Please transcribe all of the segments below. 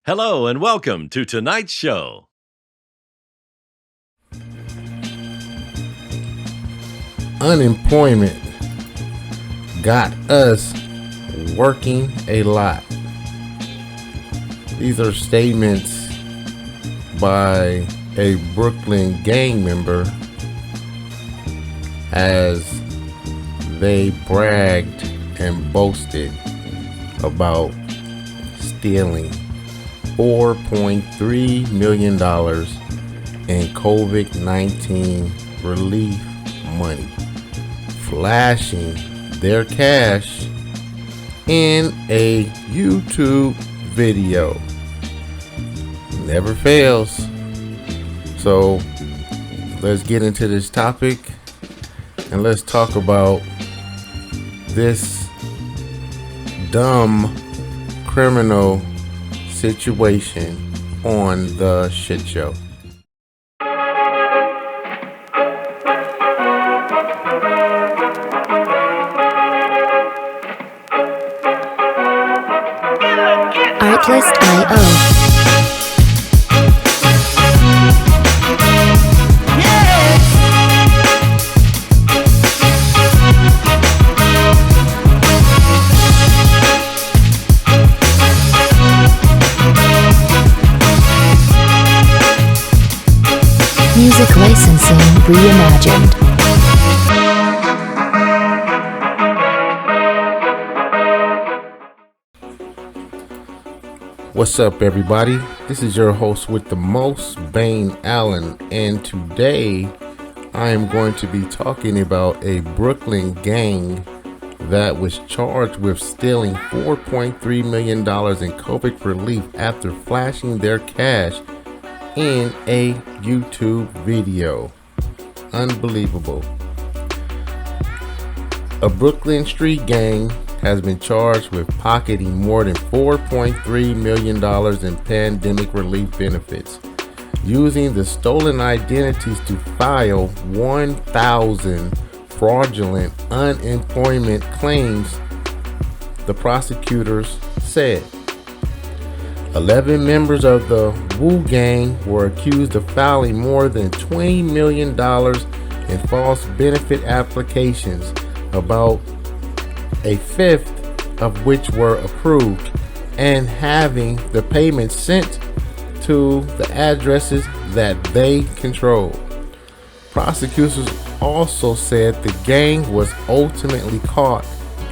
Hello and welcome to tonight's show. Unemployment got us working a lot. These are statements by a Brooklyn gang member as they bragged and boasted about stealing $4.3 million in COVID-19 relief money, flashing their cash in a YouTube video. Never fails. So let's get into this topic and let's talk about this dumb criminal situation on the shit show. Artlist.io. Music licensing reimagined. What's up, everybody? This is your host with the most, Bane Allen, and today I am going to be talking about a Brooklyn gang that was charged with stealing $4.3 million in COVID relief after flashing their cash in a YouTube video. Unbelievable. A Brooklyn street gang has been charged with pocketing more than $4.3 million in pandemic relief benefits, using the stolen identities to file 1,000 fraudulent unemployment claims, the prosecutors said. 11 members of the Wu Gang were accused of filing more than $20 million in false benefit applications, about a fifth of which were approved, and having the payments sent to the addresses that they controlled. Prosecutors also said the gang was ultimately caught,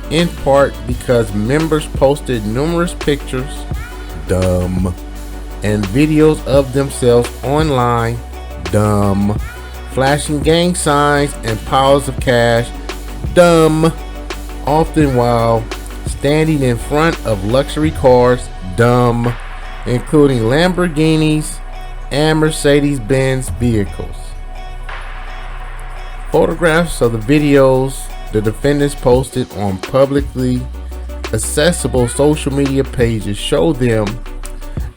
in part because members posted numerous pictures, dumb, and videos of themselves online, dumb, flashing gang signs and piles of cash, dumb, often while standing in front of luxury cars, dumb, including Lamborghinis and Mercedes-Benz vehicles. Photographs of the videos the defendants posted on publicly accessible social media pages show them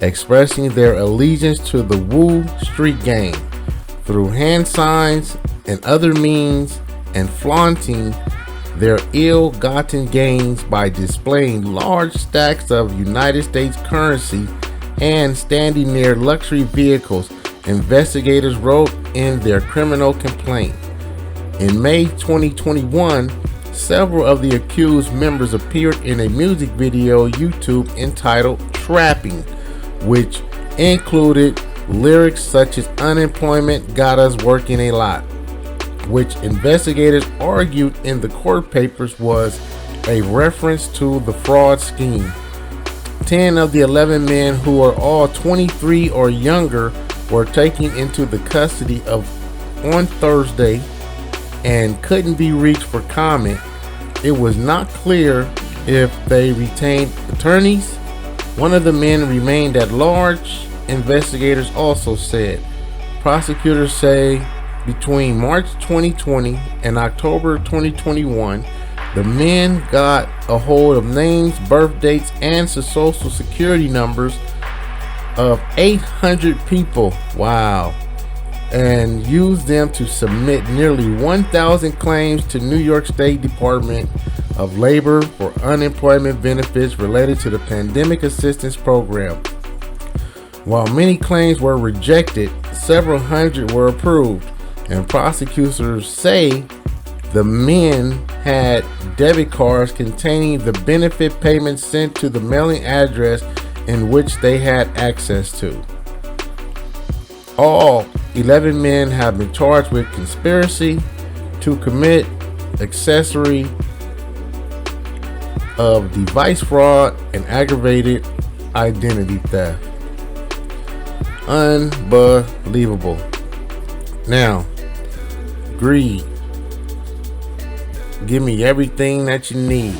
expressing their allegiance to the Wu Street Gang through hand signs and other means, and flaunting their ill-gotten gains by displaying large stacks of United States currency and standing near luxury vehicles, investigators wrote in their criminal complaint. In May 2021, several of the accused members appeared in a music video YouTube entitled Trapping, which included lyrics such as "Unemployment got us working a lot," which investigators argued in the court papers was a reference to the fraud scheme. 10 of the 11 men, who are all 23 or younger, were taken into the custody on Thursday and couldn't be reached for comment. It was not clear if they retained attorneys. One of the men remained at large, investigators also said. Prosecutors say between March 2020 and October 2021, the men got a hold of names, birth dates, and social security numbers of 800 people. Wow. And used them to submit nearly 1,000 claims to New York State Department of Labor for unemployment benefits related to the Pandemic Assistance Program. While many claims were rejected, several hundred were approved, and prosecutors say the men had debit cards containing the benefit payments sent to the mailing address in which they had access to. All 11 men have been charged with conspiracy to commit accessory of device fraud and aggravated identity theft. Unbelievable. Now, greed. Give me everything that you need.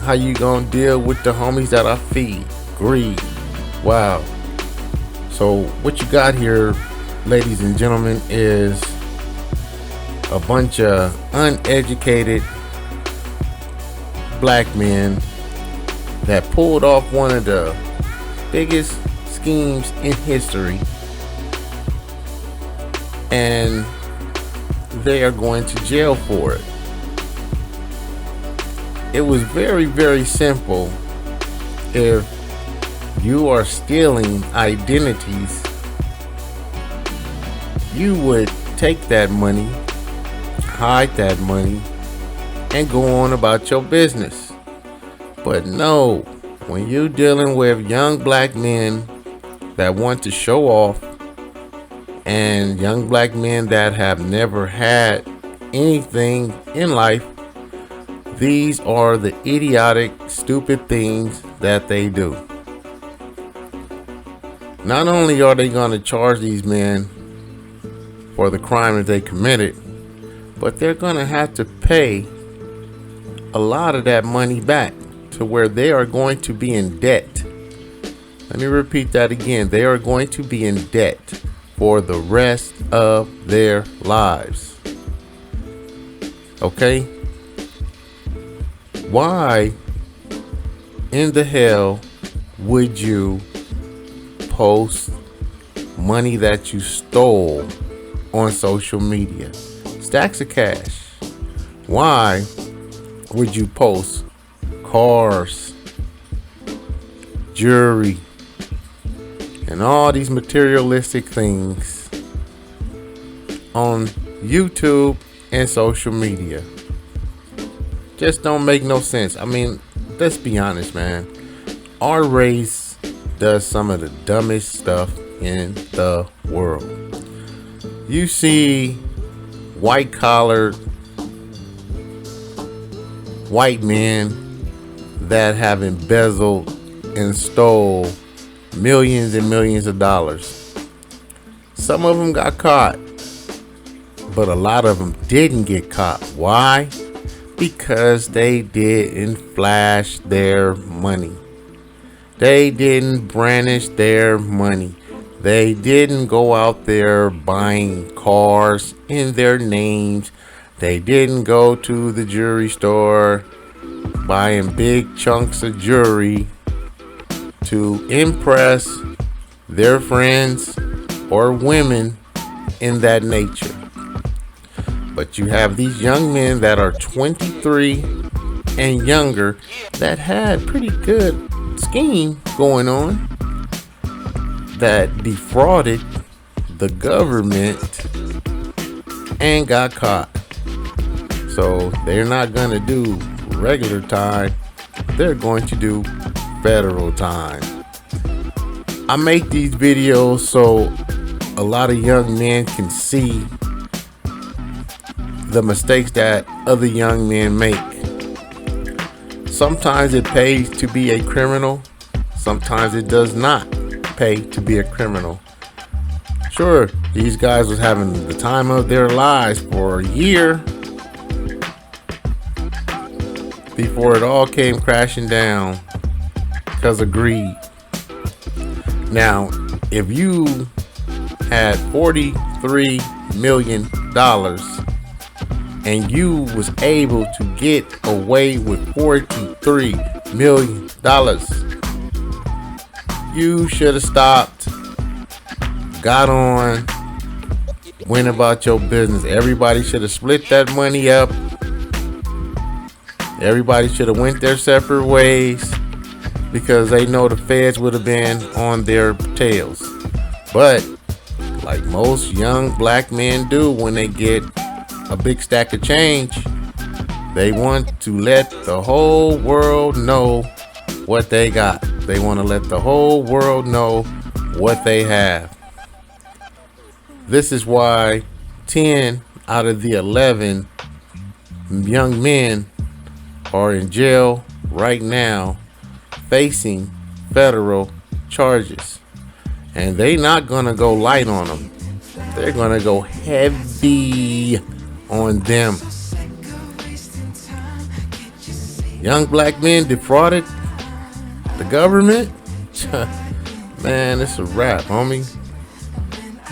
How you gonna deal with the homies that I feed? Greed. Wow. So what you got here, ladies and gentlemen, is a bunch of uneducated black men that pulled off one of the biggest schemes in history, and they are going to jail for it. It was very, very simple. If you are stealing identities, you would take that money, hide that money, and go on about your business. But no, when you're dealing with young black men that want to show off, and young black men that have never had anything in life, these are the idiotic, stupid things that they do. Not only are they going to charge these men for the crime that they committed, but they're going to have to pay a lot of that money back, to where they are going to be in debt. Let me repeat that again. They are going to be in debt for the rest of their lives. Okay? Why in the hell would you post money that you stole on social media? Stacks of cash. Why would you post cars, jewelry, and all these materialistic things on YouTube and social media? Just don't make no sense. I mean, let's be honest, man. Our race does some of the dumbest stuff in the world. You see white collar white men that have embezzled and stole millions and millions of dollars. Some of them got caught, but a lot of them didn't get caught. Why? Because they didn't flash their money. They didn't brandish their money. They didn't go out there buying cars in their names. They didn't go to the jewelry store buying big chunks of jewelry to impress their friends or women in that nature. But you have these young men that are 23 and younger that had pretty good scheme going on, that defrauded the government and got caught. So they're not going to do regular time. They're going to do federal time. I make these videos so a lot of young men can see the mistakes that other young men make. Sometimes it pays to be a criminal. Sometimes it does not pay to be a criminal. Sure, these guys was having the time of their lives for a year before it all came crashing down because of greed. Now, if you had $43 million and you was able to get away with $43 million, you should have stopped, got on, went about your business. Everybody should have split that money up. Everybody should have went their separate ways. because they know the feds would have been on their tails. But like most young black men do when they get a big stack of change, they want to let the whole world know what they got. They want to let the whole world know what they have. This is why 10 out of the 11 young men are in jail right now facing federal charges. And they not gonna go light on them. They're gonna go heavy on them. Young black men defrauded the government? Man, it's a wrap, homie.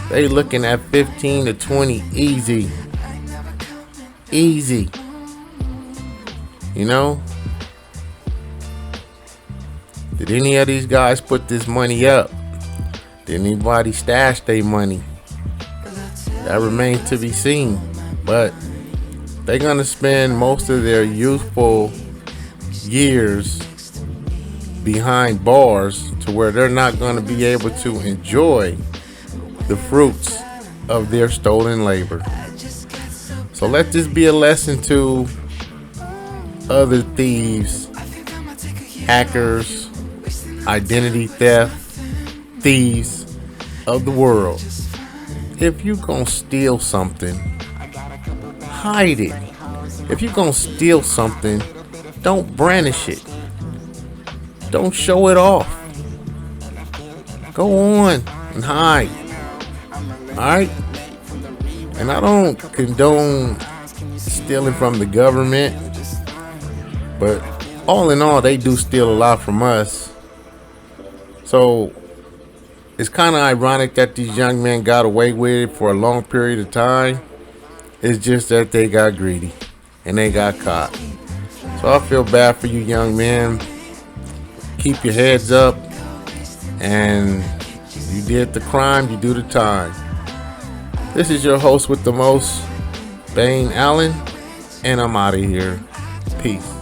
They looking at 15 to 20 easy. Easy. You know? Did any of these guys put this money up? Did anybody stash their money? That remains to be seen. But they're gonna spend most of their youthful years behind bars to where they're not gonna be able to enjoy the fruits of their stolen labor. So let this be a lesson to other thieves, hackers, identity theft, thieves of the world. If you gonna steal something, hide it. If you gonna steal something, don't brandish it. Don't show it off. Go on and hide. Alright? And I don't condone stealing from the government, but all in all, they do steal a lot from us. So it's kind of ironic that these young men got away with it for a long period of time. It's just that they got greedy and they got caught. So I feel bad for you young men. Keep your heads up, and you did the crime, you do the time. This is your host with the most, Bane Allen, and I'm out of here. Peace.